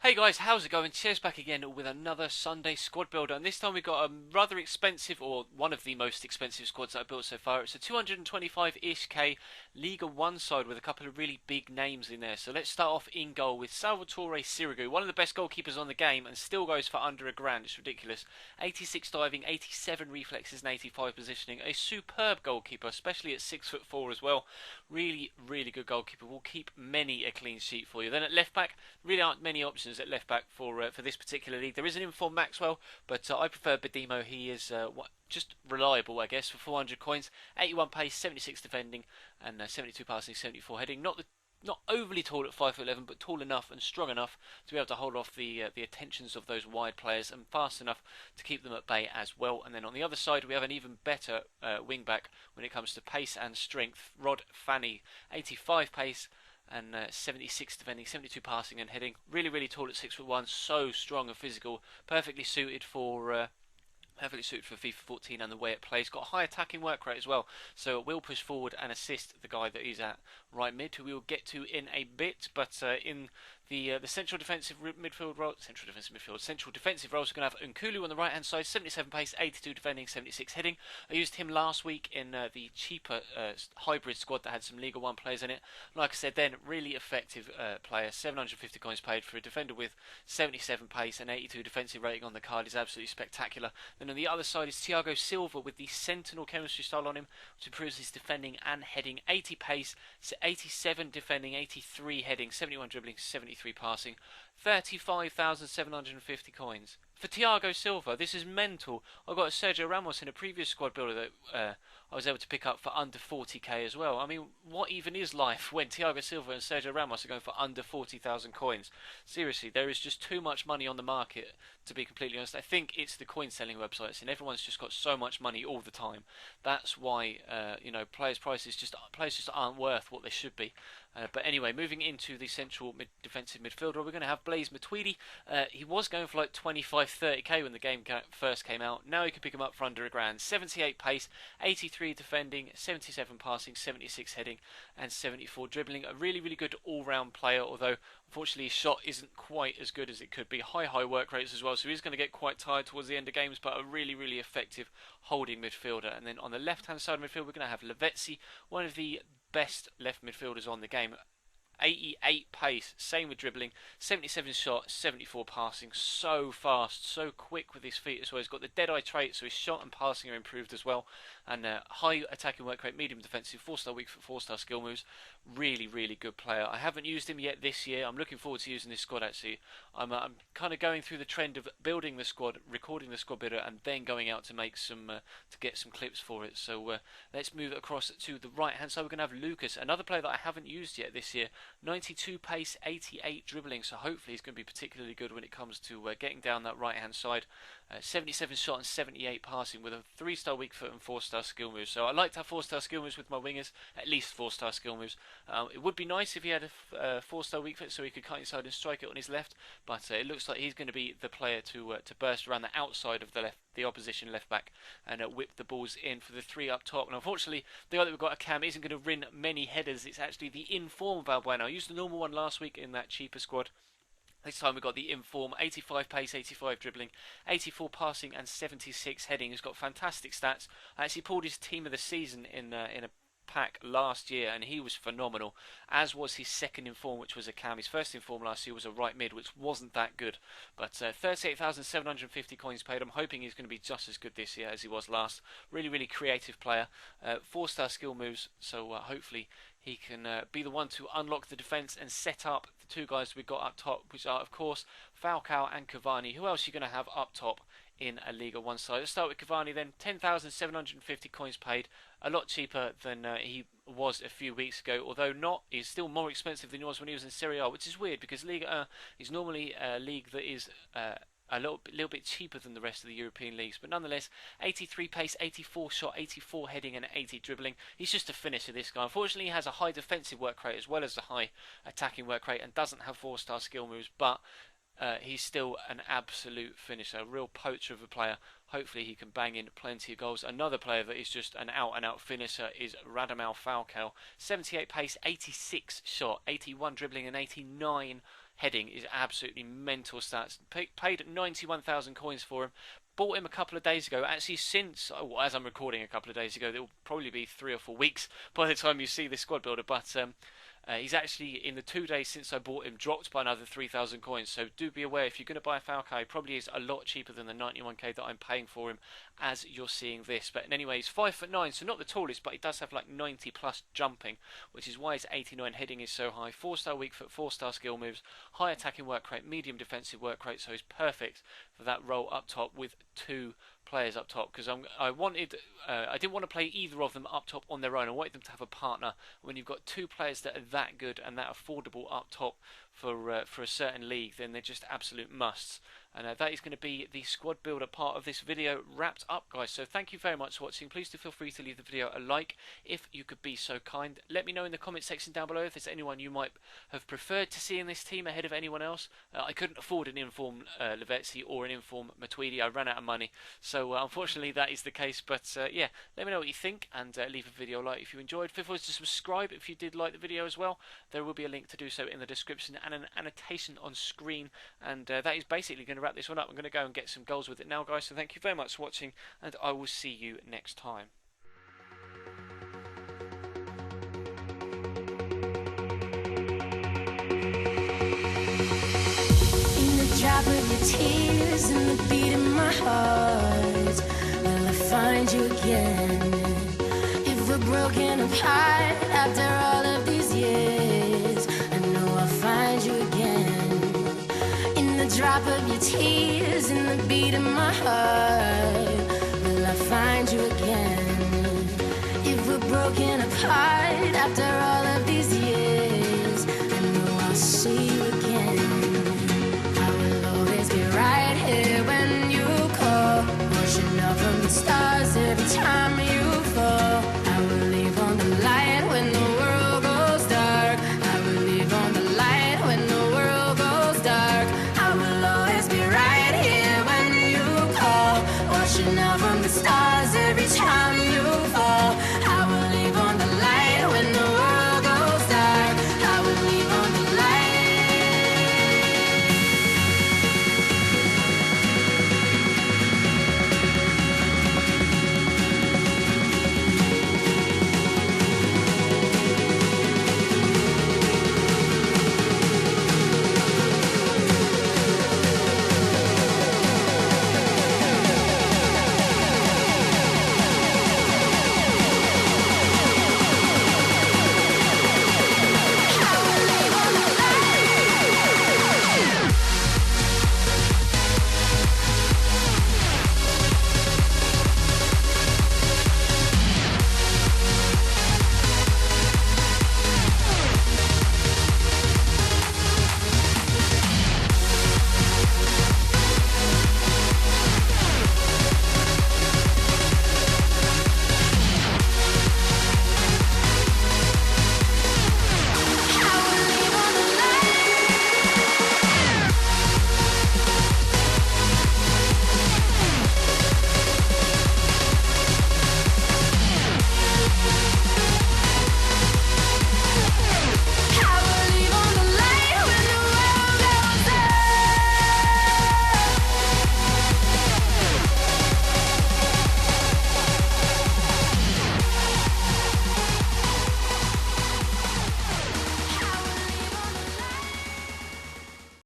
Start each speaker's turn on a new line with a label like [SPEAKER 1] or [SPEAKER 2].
[SPEAKER 1] Hey guys, how's it going? Cheers back again with another Sunday squad builder, and this time we've got a rather expensive, or one of the most expensive squads that I've built so far. It's a 225-ish K Liga 1 side with a couple of really big names in there. So let's start off in goal with Salvatore Sirigu, one of the best goalkeepers on the game, and still goes for under a grand. It's ridiculous. 86 diving, 87 reflexes, and 85 positioning. A superb goalkeeper, especially at 6'4" as well. Really, really good goalkeeper. Will keep many a clean sheet for you. Then at left back, really aren't many options at left back for this particular league. There is an informed Maxwell, but I prefer Badimo. He is just reliable, I guess, for 400 coins. 81 pace, 76 defending, and 72 passing, 74 heading. Not overly tall at 5'11", but tall enough and strong enough to be able to hold off the attentions of those wide players, and fast enough to keep them at bay as well. And then on the other side, we have an even better wing back when it comes to pace and strength. Rod Fanny, 85 pace and 76 defending, 72 passing and heading. Really, really tall at 6'1", so strong and physical. Perfectly suited for FIFA 14 and the way it plays. Got a high attacking work rate as well, so it will push forward and assist the guy that is at right mid, who we will get to in a bit. But in the central defensive midfield role, central defensive roles, we're going to have Nkulu on the right hand side, 77 pace, 82 defending, 76 heading. I used him last week in the cheaper hybrid squad that had some Liga 1 players in it. Like I said then, really effective player. 750 coins paid for a defender with 77 pace and 82 defensive rating on the card is absolutely spectacular. Then on the other side is Thiago Silva with the Sentinel chemistry style on him, which improves his defending and heading. 80 pace, 87 defending, 83 heading, 71 dribbling, 73 passing, 35,750 coins. For Thiago Silva, this is mental. I got Sergio Ramos in a previous squad builder that I was able to pick up for under 40k as well. I mean, what even is life when Thiago Silva and Sergio Ramos are going for under 40,000 coins? Seriously, there is just too much money on the market, to be completely honest. I think it's the coin selling websites, and everyone's just got so much money all the time. That's why players' just aren't worth what they should be. But anyway, moving into the central defensive midfielder, we're going to have Blaise Matuidi. He was going for like 25-30k when the game first came out. Now you can pick him up for under a grand. 78 pace, 83 defending, 77 passing, 76 heading, and 74 dribbling. A really, really good all-round player, although unfortunately his shot isn't quite as good as it could be. High work rates as well, so he's going to get quite tired towards the end of games, but a really, really effective holding midfielder. And then on the left-hand side of midfield, we're going to have Lavezzi, one of the best left midfielders on the game. 88 pace, same with dribbling, 77 shot, 74 passing, so fast, so quick with his feet as well. He's got the dead-eye trait, so his shot and passing are improved as well, and high attacking work rate, medium defensive, 4-star weak foot, 4-star skill moves. Really, really good player. I haven't used him yet this year. I'm looking forward to using this squad actually. I'm kind of going through the trend of building the squad, recording the squad builder, and then going out to make some to get some clips for it. So let's move across to the right hand side. We're going to have Lucas, another player that I haven't used yet this year. 92 pace, 88 dribbling, so hopefully he's going to be particularly good when it comes to getting down that right hand side. 77 shot and 78 passing with a 3-star weak foot and 4-star skill moves. So I like to have 4-star skill moves with my wingers, at least 4-star skill moves. It would be nice if he had a 4-star weak foot so he could cut inside and strike it on his left, but it looks like he's going to be the player to burst around the outside of the opposition left back and whip the balls in for the 3 up top. And unfortunately, the guy that we've got, a Cam, isn't going to win many headers. It's actually the inform Valbuena. I used the normal one last week in that cheaper squad. This time we've got the inform, 85 pace, 85 dribbling, 84 passing and 76 heading. He's got fantastic stats. I actually pulled his team of the season in a pack last year, and he was phenomenal, as was his second inform, which was a Cam. His first inform last year was a right mid, which wasn't that good, but 38,750 coins paid. I'm hoping he's going to be just as good this year as he was last. Really, really creative player. 4-star skill moves, so hopefully he can be the one to unlock the defence and set up the 2 guys we've got up top, which are, of course, Falcao and Cavani. Who else are you going to have up top in a Liga 1 side? Let's start with Cavani then. 10,750 coins paid. A lot cheaper than he was a few weeks ago, although he's still more expensive than he was when he was in Serie A, which is weird because Liga is normally a league that is a little bit cheaper than the rest of the European leagues, but nonetheless, 83 pace, 84 shot, 84 heading, and 80 dribbling. He's just a finisher, this guy. Unfortunately, he has a high defensive work rate as well as a high attacking work rate, and doesn't have 4-star skill moves, but he's still an absolute finisher, a real poacher of a player. Hopefully he can bang in plenty of goals. Another player that is just an out-and-out finisher is Radamel Falcao. 78 pace, 86 shot, 81 dribbling and 89 heading is absolutely mental stats. Paid 91,000 coins for him. Bought him a couple of days ago. Actually, since, as I'm recording a couple of days ago, it will probably be 3 or 4 weeks by the time you see this squad builder. But he's actually, in the 2 days since I bought him, dropped by another 3,000 coins. So do be aware, if you're going to buy a Falcao, it probably is a lot cheaper than the 91k that I'm paying for him as you're seeing this. But anyway, he's 5'9", so not the tallest, but he does have like 90 plus jumping, which is why his 89 heading is so high. 4-star weak foot, 4-star skill moves, high attacking work rate, medium defensive work rate, so he's perfect for that role up top with 2 players up top, because I didn't want to play either of them up top on their own. I wanted them to have a partner. When you've got 2 players that are that good and that affordable up top for a certain league, then they're just absolute musts. And that is going to be the squad builder part of this video wrapped up, guys. So thank you very much for watching. Please do feel free to leave the video a like if you could be so kind. Let me know in the comment section down below if there's anyone you might have preferred to see in this team ahead of anyone else. I couldn't afford an inform Lavezzi or an inform Matuidi. I ran out of money, so unfortunately that is the case. But yeah, let me know what you think, and leave a video a like if you enjoyed. Feel free to subscribe if you did like the video as well. There will be a link to do so in the description and an annotation on screen. And that is basically going to wrap this one up. I'm going to go and get some goals with it now, guys. So thank you very much for watching, and I will see you next time.
[SPEAKER 2] In the drop of your tears and the beat of my heart, will I find you again? If we're broken apart after all of these years, I know I'll find you again. In the drop of your tears and the beat of my heart, will I find you again? If we're broken apart after all of these years, I know I'll see you again. I will always be right here when you call, pushing up from the stars every time you